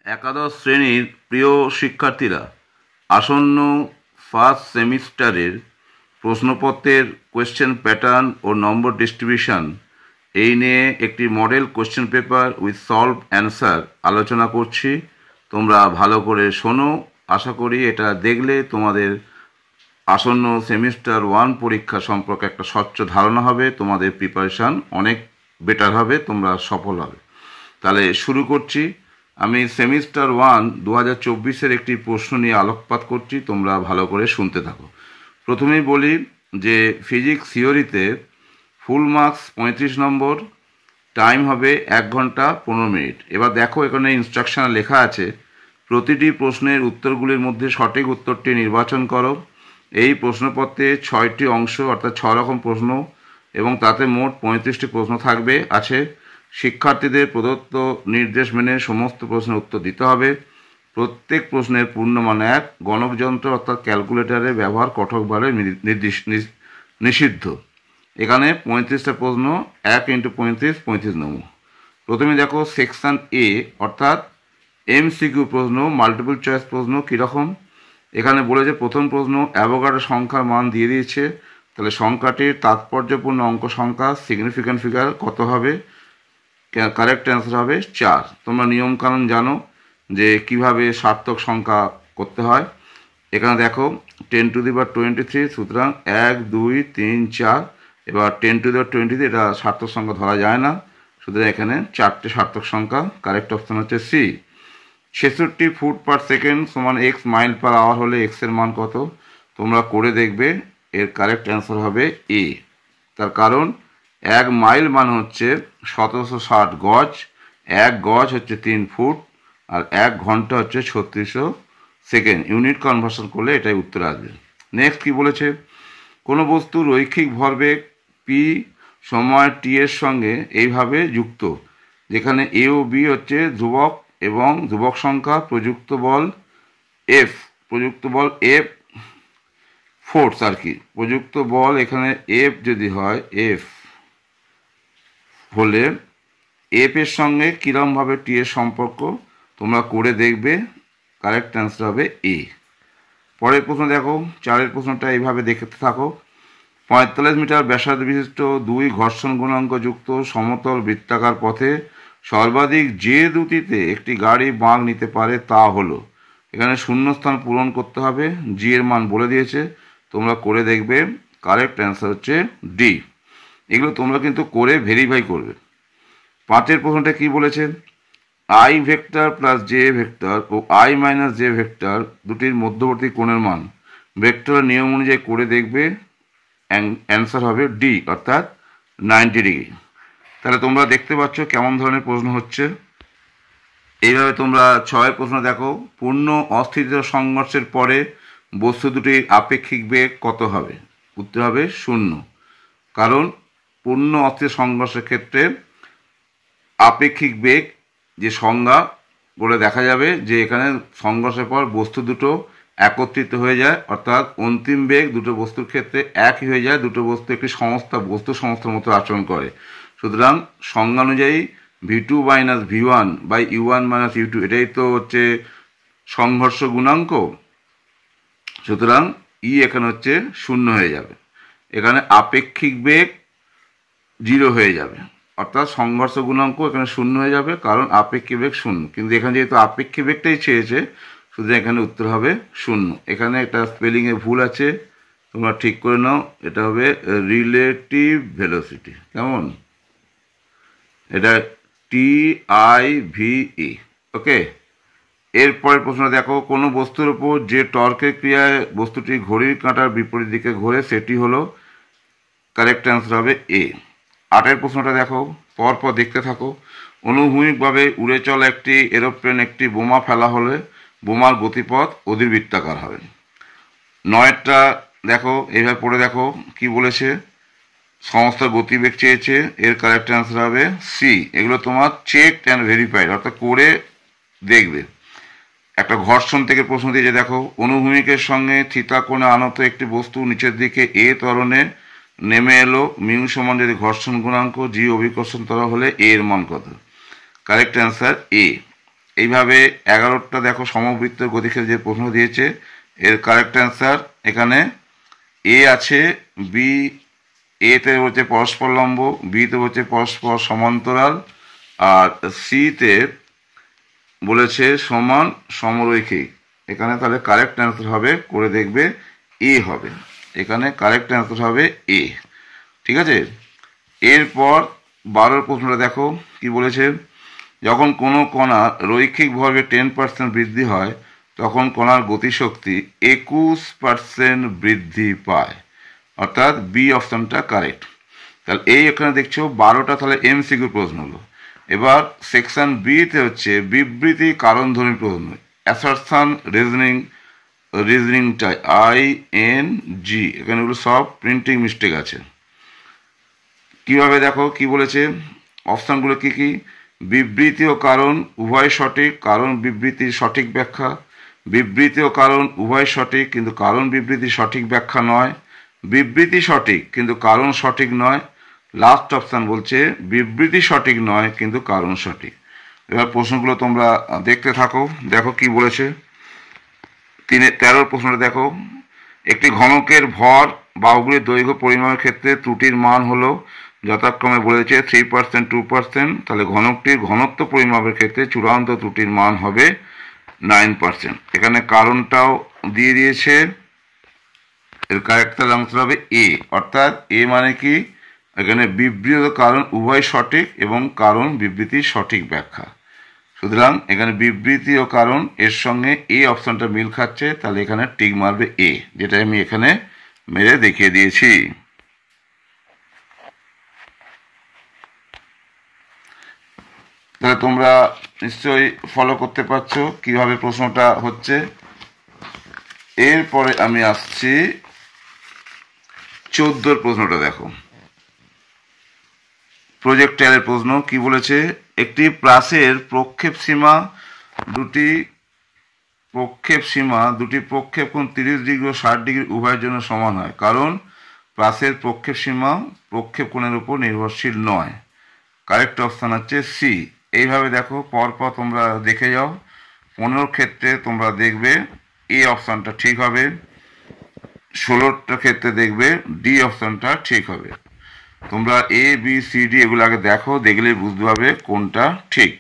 একাদশ শ্রেণীর প্রিয় শিক্ষার্থীরা, আসন্ন ফার্স্ট সেমিস্টারের প্রশ্নপত্রের কোয়েশ্চেন প্যাটার্ন ও নম্বর ডিস্ট্রিবিউশন এই নিয়ে একটি model question paper with solve answer আলোচনা করছি। তোমরা ভালো করে শোনো। আশা করি এটা দেখলে তোমাদের আসন্ন সেমিস্টার 1 পরীক্ষা সম্পর্কে একটা স্বচ্ছ ধারণা হবে, তোমাদের প্রিপারেশান অনেক বেটার হবে, তোমরা সফল হবে। তাহলে শুরু করছি। আমি সেমিস্টার 1 2024-এর একটি প্রশ্ন নিয়ে আলোকপাত করছি, তোমরা ভালো করে শুনতে থাকো। প্রথমেই বলি যে ফিজিক্স থিওরিতে ফুল মার্কস 35 নম্বর, টাইম হবে 1 ঘন্টা 15 মিনিট। এবার দেখো, এখানে ইনস্ট্রাকশানে লেখা আছে প্রতিটি প্রশ্নের উত্তরগুলির মধ্যে সঠিক উত্তরটি নির্বাচন করো। এই প্রশ্নপত্রে 6টি অংশ অর্থাৎ 6 রকম প্রশ্ন এবং তাতে মোট 35টি প্রশ্ন আছে। শিক্ষার্থীদের প্রদত্ত নির্দেশ মেনে সমস্ত প্রশ্নের উত্তর দিতে হবে। প্রত্যেক প্রশ্নের পূর্ণমান 1, গণকযন্ত্র অর্থাৎ ক্যালকুলেটরের ব্যবহার কঠোরভাবে নিষিদ্ধ। এখানে 35টা প্রশ্ন, 1 × 35 35 নম্বর। প্রথমে দেখো সেকশন এ অর্থাৎ এমসিকিউ প্রশ্ন, মাল্টিপল চয়েস প্রশ্ন কীরকম। এখানে বলেছে প্রথম প্রশ্ন, অ্যাভোগাড্রো সংখ্যার মান দিয়ে দিয়েছে, তাহলে সংখ্যাটির তাৎপর্যপূর্ণ অঙ্ক সংখ্যা সিগনিফিক্যান্ট ফিগার কত হবে? কারেক্ট অ্যান্সার হবে 4। তোমরা নিয়মকানুন জানো যে কিভাবে সার্থক সংখ্যা করতে হয়। এখানে দেখো 10⁻23, সুতরাং 1 2 3 4। এবার 10⁻23 এটা সার্থক সংখ্যা ধরা যায় না, সুতরাং এখানে 4টে সার্থক সংখ্যা। কারেক্ট অপশন হচ্ছে সি। 66 ফুট পার সেকেন্ড সমান x মাইল পার আওয়ার হলে x এর মান কত? তোমরা করে দেখবে, এর কারেক্ট অ্যান্সার হবে এ। তার কারণ 1 মাইল মান হচ্ছে 1760 গজ, 1 গজ হচ্ছে 3 ফুট, আর 1 ঘন্টা হচ্ছে 3600 সেকেন্ড। ইউনিট কনভার্সন করলে এটাই উত্তর আসবে। নেক্সট কি বলেছে, কোনো বস্তু রৈখিক ভরবেগ পি সময় টি এর সঙ্গে এইভাবে যুক্ত, যেখানে এ ও বি হচ্ছে ধ্রুবক এবং ধ্রুবক সংখ্যা, প্রযুক্ত বল এফ ফোর্স আর কি। প্রযুক্ত বল এখানে এফ যদি হয়, এফ হলে এফ এর সঙ্গে কীরমভাবে টি এর সম্পর্ক তোমরা করে দেখবে। কারেক্ট অ্যান্সার হবে এ। পরের প্রশ্ন দেখো, 4 প্রশ্নটা এইভাবে দেখতে থাকো। 45 মিটার ব্যাসার্ধ বিশিষ্ট 2 ঘর্ষণ গুণাঙ্ক যুক্ত সমতল বৃত্তাকার পথে সর্বাধিক যে দুটিতে একটি গাড়ি বাঁক নিতে পারে তা হলো। এখানে শূন্যস্থান পূরণ করতে হবে। জি এর মান বলে দিয়েছে, তোমরা করে দেখবে। কারেক্ট অ্যান্সার হচ্ছে ডি। এগুলো তোমরা কিন্তু করে ভেরিফাই করবে। 5 প্রশ্নটা কি বলেছে, i vector plus j vector ও আই মাইনাস জে ভেক্টর দুটির মধ্যবর্তী কোণের মান ভেক্টরের নিয়ম অনুযায়ী করে দেখবে। অ্যান্সার হবে ডি অর্থাৎ 90 ডিগ্রি। তাহলে তোমরা দেখতে পাচ্ছ কেমন ধরনের প্রশ্ন হচ্ছে। এইভাবে তোমরা 6 প্রশ্ন দেখো, পূর্ণ অস্থিতিশীল সংঘর্ষের পরে বস্তু দুটির আপেক্ষিক বেগ কত হবে? উত্তর হবে 0, কারণ পূর্ণ অস্থির সংঘর্ষের ক্ষেত্রে আপেক্ষিক বেগ যে সংজ্ঞা বলে দেখা যাবে যে এখানে সংঘর্ষের পর বস্তু দুটো একত্রিত হয়ে যায়, অর্থাৎ অন্তিম বেগ দুটো বস্তুর ক্ষেত্রে একই হয়ে যায়। দুটো বস্তু একটি বস্তু সংস্থার মতো আচরণ করে। সুতরাং সংজ্ঞা অনুযায়ী v2 minus v1 by u1 minus u2 এটাই তো হচ্ছে সংঘর্ষ গুণাঙ্ক। সুতরাং এখানে হচ্ছে 0 হয়ে যাবে। এখানে আপেক্ষিক বেগ 0 হয়ে যাবে, অর্থাৎ সংঘর্ষ গুণাঙ্ক এখানে 0 হয়ে যাবে, কারণ আপেক্ষিক বেগ 0। কিন্তু এখানে যেহেতু আপেক্ষিক বেগটাই চেয়েছে, শুধু এখানে উত্তর হবে 0। এখানে একটা স্পেলিংয়ে ভুল আছে, তোমরা ঠিক করে নাও। এটা হবে রিলেটিভ ভেলোসিটি। কেমন? এটা TIVE। ওকে। এরপরের প্রশ্ন দেখো, কোনো বস্তুর উপর যে টর্কের ক্রিয়ায় বস্তুটি ঘড়ির কাঁটার বিপরীত দিকে ঘোরে সেটি হলো। কারেক্ট অ্যান্সার হবে এ। 8 প্রশ্নটা দেখো, পরপর দেখতে থাকো। অনুভূমিকভাবে উড়ে চলা একটি এরোপ্লেন একটি বোমা ফেলা হলে বোমার গতিপথ অধিবৃত্তাকার হবে। 9টা দেখো, এইভাবে পড়ে দেখো কি বলেছে। সমস্ত গতিবেগ চেয়েছে, এর কারেক্ট অ্যান্সার হবে সি। এগুলো তোমার চেক অ্যান্ড ভেরিফাইড, অর্থাৎ করে দেখবে। একটা ঘর্ষণ থেকে প্রশ্ন দিয়েছে দেখো, অনুভূমিকের সঙ্গে থিতা কোণে আনত একটি বস্তু নিচের দিকে এ ত্বরণে নেমে এলো, মিউ সমান যদি ঘর্ষণ গুণাঙ্ক, জি অভিকর্ষণ ত্বরণ হলে এ এর মান কত? কারেক্ট অ্যান্সার এ। এইভাবে 11টা দেখো সমবৃত্ত গতিক্ষেত্র যে প্রশ্ন দিয়েছে, এর কারেক্ট অ্যান্সার এখানে এ আছে, বি, এতে হচ্ছে পরস্পর লম্ব, বিতে হচ্ছে পরস্পর সমান্তরাল, আর সিতে বলেছে সমান সমরৈখিক। এখানে তাহলে কারেক্ট অ্যান্সার হবে, করে দেখবে এ হবে, এখানে কারেক্ট অ্যান্সার হবে এ। ঠিক আছে, এরপর 12 প্রশ্নটা দেখো কি বলেছে। যখন কোনো কণা রৈখিক ভরবে 10% বৃদ্ধি হয় তখন কণার গতিশক্তি 21% বৃদ্ধি পায়, অর্থাৎ বি অপশনটা কারেক্ট। তাহলে এই এখানে দেখছো 12টা তাহলে এমসিকিউ প্রশ্ন হলো। এবার সেকশন বিতে হচ্ছে বিবৃতি কারণ ধর্মী প্রশ্ন, অ্যাসারশন, রিজনিংটা ING, এখানে এগুলো সব প্রিন্টিং মিস্টেক আছে। কিভাবে দেখো কি বলেছে, অপশানগুলো কি কি, বিবৃতি ও কারণ উভয় সঠিক, কারণ বিবৃতির সঠিক ব্যাখ্যা, বিবৃতি ও কারণ উভয় সঠিক কিন্তু কারণ বিবৃতির সঠিক ব্যাখ্যা নয়, বিবৃতি সঠিক কিন্তু কারণ সঠিক নয়, লাস্ট অপশান বলছে বিবৃতি সঠিক নয় কিন্তু কারণ সঠিক। এবার প্রশ্নগুলো তোমরা দেখতে থাকো, দেখো কি বলেছে। 13 প্রশ্নটা দেখো, একটি ঘনকের ভর বাহুগুলির দৈর্ঘ্য পরিমাপের ক্ষেত্রে ত্রুটির মান হলো যথাক্রমে বলেছে 3%, 2%, তাহলে ঘনকটির ঘনত্ব পরিমাপের ক্ষেত্রে চূড়ান্ত ত্রুটির মান হবে 9%। এখানে কারণটাও দিয়ে দিয়েছে, এর কারেক্ট আনসার হবে এ, অর্থাৎ এ মানে কি, এখানে বিবৃত কারণ উভয় সঠিক এবং কারণ বিবৃতির সঠিক ব্যাখ্যা। সুতরাং এখানে বিবৃতি ও কারণ এর সঙ্গে এ অপশনটা মিল খাচ্ছে, তাহলে এখানে টিক মারবে এ, যেটা আমি এখানে মেরে দেখিয়ে দিয়েছি। তাহলে তোমরা নিশ্চয়ই ফলো করতে পারছো কিভাবে প্রশ্নটা হচ্ছে। এরপরে আমি আসছি 14 প্রশ্নটা দেখো, প্রজেক্টাইলের প্রশ্ন কি বলেছে, একটি প্রাসের প্রক্ষেপ সীমা দুটি প্রক্ষেপ কোণ 30 ডিগ্রি ও 60 ডিগ্রি উভয়ের জন্য সমান হয়, কারণ প্রাসের প্রক্ষেপ সীমা প্রক্ষেপ কোণের উপর নির্ভরশীল নয়। কারেক্ট অপশান হচ্ছে সি। এইভাবে দেখো পরপর তোমরা দেখে যাও, 15 ক্ষেত্রে তোমরা দেখবে এ অপশানটা ঠিক হবে, 16টা ক্ষেত্রে দেখবে ডি অপশানটা ঠিক হবে। তোমরা এ বি সি ডি এগুলো আগে দেখো, দেখলে বুঝতে পারবে কোনটা ঠিক।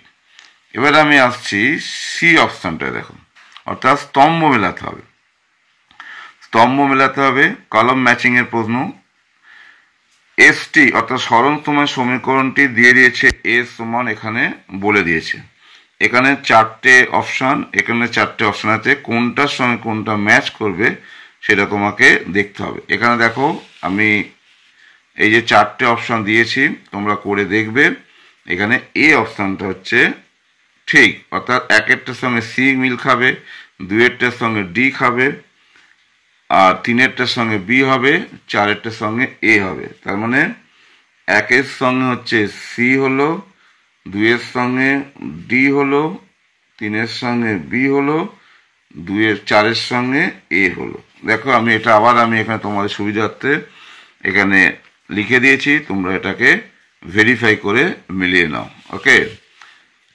এবার আমি আসছি সি অপশানটা দেখো, অর্থাৎ স্তম্ভ মেলাতে হবে, স্তম্ভ মেলাতে হবে, কলম ম্যাচিংয়ের প্রশ্ন। এসটি অর্থাৎ সরণ সময় সমীকরণটি দিয়ে দিয়েছে, এস সমান এখানে বলে দিয়েছে, এখানে 4টে অপশান, এখানে 4টে অপশান আছে, কোনটার সঙ্গে কোনটা ম্যাচ করবে সেটা তোমাকে দেখতে হবে। এখানে দেখো আমি এই যে 4টে অপশান দিয়েছি, তোমরা করে দেখবে, এখানে এ অপশানটা হচ্ছে ঠিক, অর্থাৎ 1এরটার সঙ্গে সি মিল খাবে, 2এরটার সঙ্গে ডি খাবে, আর 3এরটার সঙ্গে বি হবে, 4এরটার সঙ্গে এ হবে। তার মানে 1এর সঙ্গে হচ্ছে সি হলো, 2এর সঙ্গে ডি হলো, 3এর সঙ্গে বি হলো, 4এর সঙ্গে এ হলো। দেখো আমি এটা আবার আমি এখানে তোমাদের সুবিধার্থে এখানে লিখে দিয়েছি, তোমরা এটাকে ভেরিফাই করে মিলিয়ে নাও। ওকে,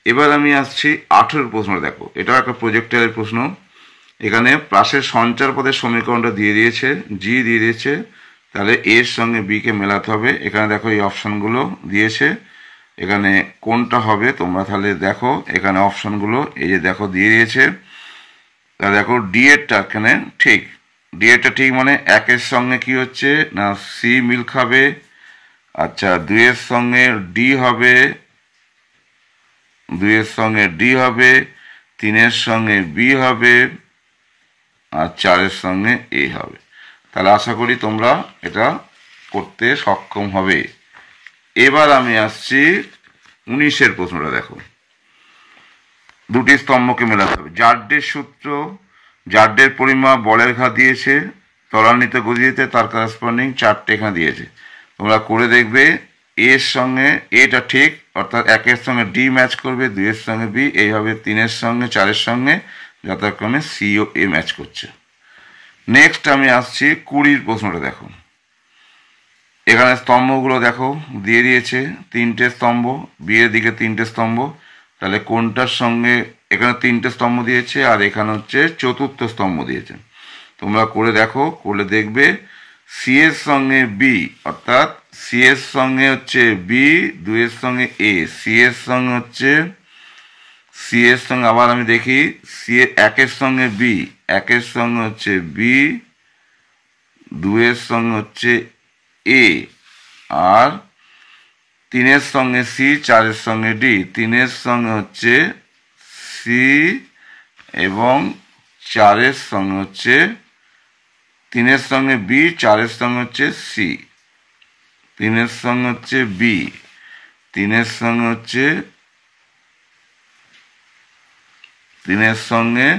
এবার আমি আসছি 18 প্রশ্নটা দেখো, এটাও একটা প্রজেক্টারের প্রশ্ন। এখানে প্রাসের সঞ্চার পদের সমীকরণটা দিয়ে দিয়েছে, জি দিয়ে দিয়েছে, তাহলে এর সঙ্গে বিকে মেলাতে হবে। এখানে দেখো এই অপশানগুলো দিয়েছে, এখানে কোনটা হবে তোমরা তাহলে দেখো, এখানে অপশানগুলো এই যে দেখো দিয়ে দিয়েছে। তাহলে দেখো ডি এরটা এখানে ঠিক, ডি এরটা ঠিক মানে 1এর সঙ্গে কি হচ্ছে না সি মিল খাবে, আচ্ছা 2এর সঙ্গে ডি হবে, 2এর সঙ্গে ডি হবে, 3এর সঙ্গে বি হবে, আর 4এর সঙ্গে এ হবে। তাহলে আশা করি তোমরা এটা করতে সক্ষম হবে। এবার আমি আসছি 19 প্রশ্নটা দেখো, দুটি স্তম্ভকে মেলাতে হবে, জার্ডের সূত্র, জার্ডের পরিমাপ বলের ঘাত দিয়েছে, ত্বরান্বিত গতিতে তার করেসপন্ডিং 4টে এখানে দিয়েছে, তোমরা করে দেখবে এর সঙ্গে এটা ঠিক, অর্থাৎ 1এর সঙ্গে ডি ম্যাচ করবে, 2এর সঙ্গে বি, এইভাবে 3এর সঙ্গে 4এর সঙ্গে যথাক্রমে সি ও এ ম্যাচ করছে। নেক্সট আমি আসছি 20 প্রশ্নটা দেখো, এখানে স্তম্ভগুলো দেখো দিয়ে দিয়েছে, 3টে স্তম্ভ, বি এর দিকে 3টে স্তম্ভ, তাহলে কোনটার সঙ্গে এখানে 3টে স্তম্ভ দিয়েছে, আর এখানে হচ্ছে 4র্থ স্তম্ভ দিয়েছে। তোমরা করে দেখো, করলে দেখবে সি এর সঙ্গে বি, অর্থাৎ সি এর সঙ্গে হচ্ছে বি, 2 এর সঙ্গে এ, সি এর সঙ্গে হচ্ছে সি এর সঙ্গে আবার আমি দেখি, সি এর 1 সঙ্গে বি, 1 সঙ্গে হচ্ছে বি, 2 সঙ্গে হচ্ছে এ, আর 3 সঙ্গে সি, 4 সঙ্গে ডি, 3 সঙ্গে হচ্ছে সি এবং 4 সঙ্গে হচ্ছে 3 সঙ্গে বি, 4 সঙ্গে হচ্ছে সি, 3 সঙ্গে হচ্ছে বি, 3 সঙ্গে হচ্ছে 3 সঙ্গে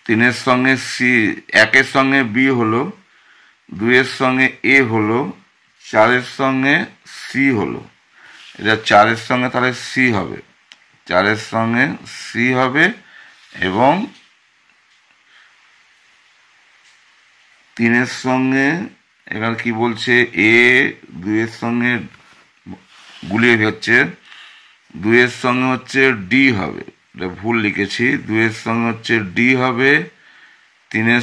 3 সঙ্গে সি, 1 সঙ্গে বি হলো, 2 সঙ্গে এ হলো, 4 সঙ্গে সি হলো। এটা 4 সঙ্গে তাহলে সি হবে, 4 সঙ্গে সি হবে, এবং 3 সঙ্গে এখানে কি বলছে, এ 2 সঙ্গে গুলিয়ে হচ্ছে, 2 সঙ্গে হচ্ছে ডি হবে, এটা ভুল লিখেছি, 2 সঙ্গে হচ্ছে ডি হবে, 3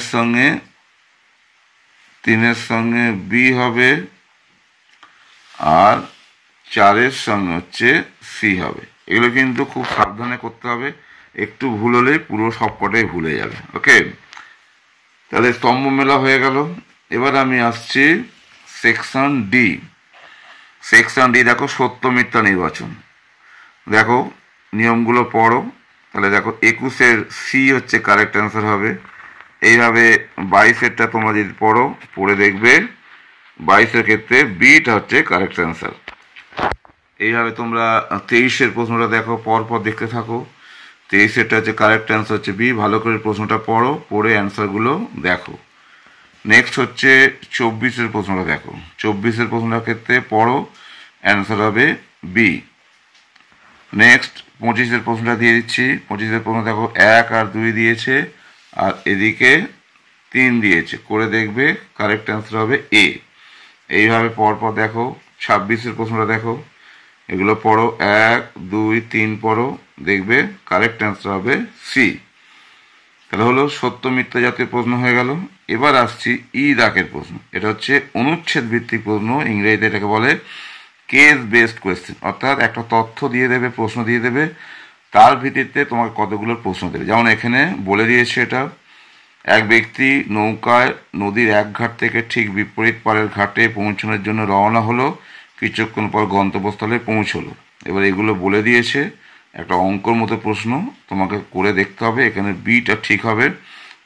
সঙ্গে বি হবে, আর 4 সঙ্গে হচ্ছে সি হবে। এগুলো কিন্তু খুব সাবধানে করতে হবে, একটু ভুল হলেই পুরো সবকটাই ভুলে যাবে। ওকে, তাহলে স্তম্ভ মেলা হয়ে গেল। এবার আমি আসছি সেকশন ডি। সেকশন ডি দেখো, সত্য মিথ্যা নির্বাচন। দেখো নিয়মগুলো পড়ো, তাহলে দেখো 21-এর সি হচ্ছে কারেক্ট অ্যান্সার হবে। এইভাবে 22-এরটা তোমরা যদি পড়ো, পড়ে দেখবে 22-এর ক্ষেত্রে বিটা হচ্ছে কারেক্ট অ্যান্সার। এইভাবে তোমরা 23-এর প্রশ্নটা দেখো, পরপর দেখতে থাকো। 23-এরটা হচ্ছে কারেক্ট অ্যান্সার হচ্ছে বি। ভালো করে প্রশ্নটা পড়ো, পড়ে অ্যান্সারগুলো দেখো। নেক্সট হচ্ছে 24-এর প্রশ্নটা দেখো। 24-এর প্রশ্নটার ক্ষেত্রে পড়ো, অ্যান্সার হবে বি। নেক্সট 25-এর প্রশ্নটা দিয়ে দিচ্ছি। 25-এর প্রশ্ন দেখো, 1 আর 2 দিয়েছে, আর এদিকে 3 দিয়েছে, করে দেখবে কারেক্ট অ্যান্সার হবে এ। এইভাবে পরপর দেখো। 26-এর প্রশ্নটা দেখো, এগুলো পড়ো, 1, 2, 3 পড়ো, দেখবে কারেক্ট অ্যান্সার হবে সি। তাহলে হলো সত্য মিথ্যা জাতীয় প্রশ্ন হয়ে গেল। এবার আসছি ই দাগের প্রশ্ন। এটা হচ্ছে অনুচ্ছেদ ভিত্তিক প্রশ্ন, ইংরেজিতে এটাকে বলে কেস বেসড কোয়েশ্চেন, অর্থাৎ একটা তথ্য দিয়ে দেবে, প্রশ্ন দিয়ে দেবে, তার ভিত্তিতে তোমাকে কতগুলো প্রশ্ন দেবে। যেমন এখানে বলে দিয়েছে, এটা এক ব্যক্তি নৌকায় নদীর এক ঘাট থেকে ঠিক বিপরীত পাড়ের ঘাটে পৌঁছানোর জন্য রওনা হলো, কিছুক্ষণ পর গন্তব্যস্থলে পৌঁছলো। এবার এগুলো বলে দিয়েছে, একটা অঙ্কর মতো প্রশ্ন তোমাকে করে দেখতে হবে। এখানে বিটা ঠিক হবে,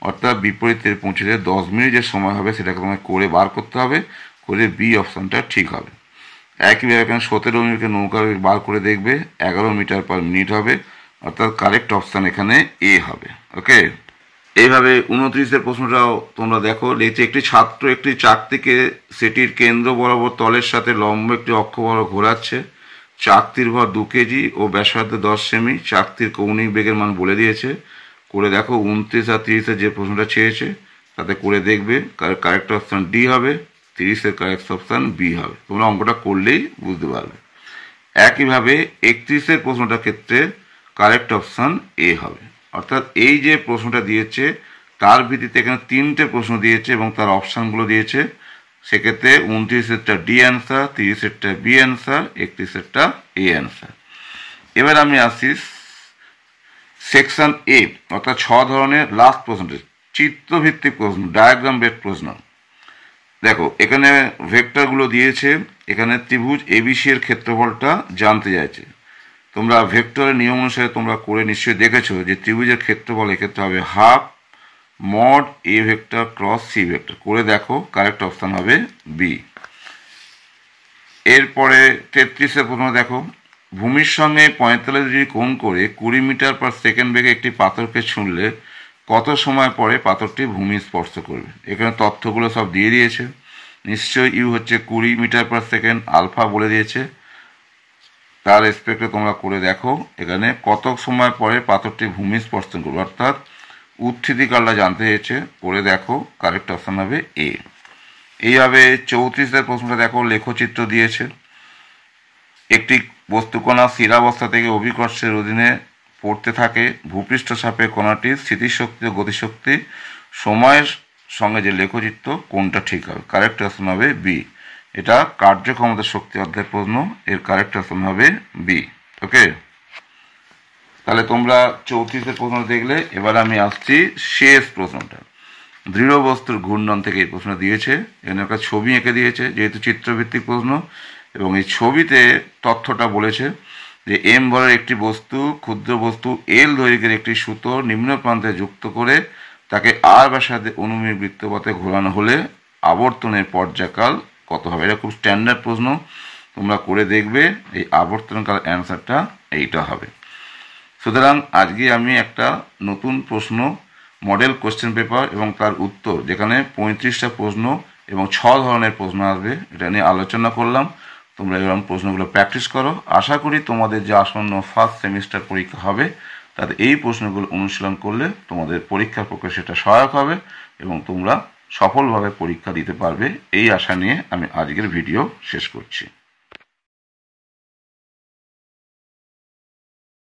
অর্থাৎ বিপরীতে পৌঁছতে 10 মিনিট যে সময় হবে সেটাকে তোমাকে করে বার করতে হবে, করে বি অপশানটা ঠিক হবে। একইভাবে এখানে 17 মিনিটকে নৌকা বার করে দেখবে, 11 মিটার পার মিনিট হবে, অর্থাৎ কারেক্ট অপশান এখানে এ হবে। ওকে, এইভাবে 29-এর প্রশ্নটাও তোমরা দেখো। লিখছে, একটি ছাত্র একটি চাকতিকে সেটির কেন্দ্র বরাবর তলের সাথে লম্ব একটি অক্ষ বরাবর ঘোরাচ্ছে। চাকতির ভর 2 কেজি ও ব্যাসার্ধ 10 সেমি। চাকতির কৌণিক বেগের মান বলে দিয়েছে, করে দেখো। 29 আর 30-এর যে প্রশ্নটা চেয়েছে তাতে করে দেখবে, কারেক্ট অপশান ডি হবে, 30-এর কারেক্ট অপশান বি হবে। তোমরা অঙ্কটা করলেই বুঝতে পারবে। একইভাবে 31-এর প্রশ্নটার ক্ষেত্রে কারেক্ট অপশান এ হবে, অর্থাৎ এই যে প্রশ্নটা দিয়েছে তার ভিত্তিতে এখানে 3টে প্রশ্ন দিয়েছে এবং তার অপশানগুলো দিয়েছে। সেক্ষেত্রে 29-এরটা D answer, 30-এরটা B answer, 31-এরটা A answer. এবার আমি আসছি সেকশন এ, অর্থাৎ 6 ধরনের লাস্ট প্রশ্নটা চিত্রভিত্তিক প্রশ্ন, ডায়াগ্রাম বেসড প্রশ্ন। দেখো এখানে ভেক্টরগুলো দিয়েছে, এখানে ত্রিভুজ এবিসি এর ক্ষেত্রফলটা জানতে চাইছে। তোমরা ভেক্টরের নিয়ম অনুসারে তোমরা করে নিশ্চয়ই দেখেছো যে ত্রিভুজের ক্ষেত্রফল এক্ষেত্রে হবে half mod a vector cross c vector. করে দেখো, কারেক্ট অপশান হবে বি। এরপরে 33-এর প্রশ্ন দেখো, ভূমির সঙ্গে 45 ডিগ্রি কোণ করে 20 মিটার পার সেকেন্ড বেগে একটি পাথরকে ছুঁড়লে কত সময় পরে পাথরটি ভূমি স্পর্শ করবে। এখানে তথ্যগুলো সব দিয়ে দিয়েছে, নিশ্চয়ই ইউ হচ্ছে 20 মিটার পার সেকেন্ড, আলফা বলে দিয়েছে, তার রেসপেক্টে তোমরা করে দেখো এখানে কত সময় পরে পাথরটি ভূমি স্পর্শ করবে, অর্থাৎ উত্থিতিকালটা জানতে চেয়েছে। করে দেখো, কারেক্ট অপশান হবে এ। এইভাবে 34-এর প্রশ্নটা দেখো, লেখচিত্র দিয়েছে। একটি বস্তুকণা স্থিরাবস্থা থেকে অভিকর্ষের অধীনে পড়তে থাকে, ভূপৃষ্ঠ চাপে কণাটির স্থিতিশক্তি ও গতিশক্তি সময়ের সঙ্গে যে লেখচিত্র কোনটা ঠিক হবে? কারেক্ট অপশন হবে বি। এটা কার্যক্ষমতা শক্তি অধ্যায়ের প্রশ্ন, এর কারেক্ট অপশন হবে বি। ওকে, তাহলে তোমরা 34 প্রশ্ন দেখলে। এবার আমি আসছি শেষ প্রশ্নটা। দৃঢ় বস্তুর ঘূর্ণন থেকে এই প্রশ্ন দিয়েছে। এখানে একটা ছবি এঁকে দিয়েছে, যেহেতু চিত্রভিত্তিক প্রশ্ন, এবং এই ছবিতে তথ্যটা বলেছে যে এম ভরের একটি বস্তু ক্ষুদ্র বস্তু এল দৈর্ঘ্যের একটি সুতো নিম্ন প্রান্তে যুক্ত করে তাকে আর ব্যাসার্ধে অনুভূমিক বৃত্তপথে ঘোরানো হলে আবর্তনের পর্যায়কাল কত হবে? এটা খুব স্ট্যান্ডার্ড প্রশ্ন, তোমরা করে দেখবে। এই আবর্তনকাল অ্যান্সারটা এইটা হবে। সুতরাং আজকে আমি একটা নতুন প্রশ্ন, মডেল কোশ্চেন পেপার এবং তার উত্তর, যেখানে 35টা প্রশ্ন এবং 6 ধরনের প্রশ্ন আসবে, এটা নিয়ে আলোচনা করলাম। তোমরা এরকম প্রশ্নগুলো প্র্যাকটিস করো। আশা করি তোমাদের যে আসন্ন ফার্স্ট সেমিস্টার পরীক্ষা হবে তাতে এই প্রশ্নগুলো অনুশীলন করলে তোমাদের পরীক্ষার পক্ষে সেটা সহায়ক হবে এবং তোমরা সফলভাবে পরীক্ষা দিতে পারবে। এই আশা নিয়ে আমি আজকের ভিডিও শেষ করছি।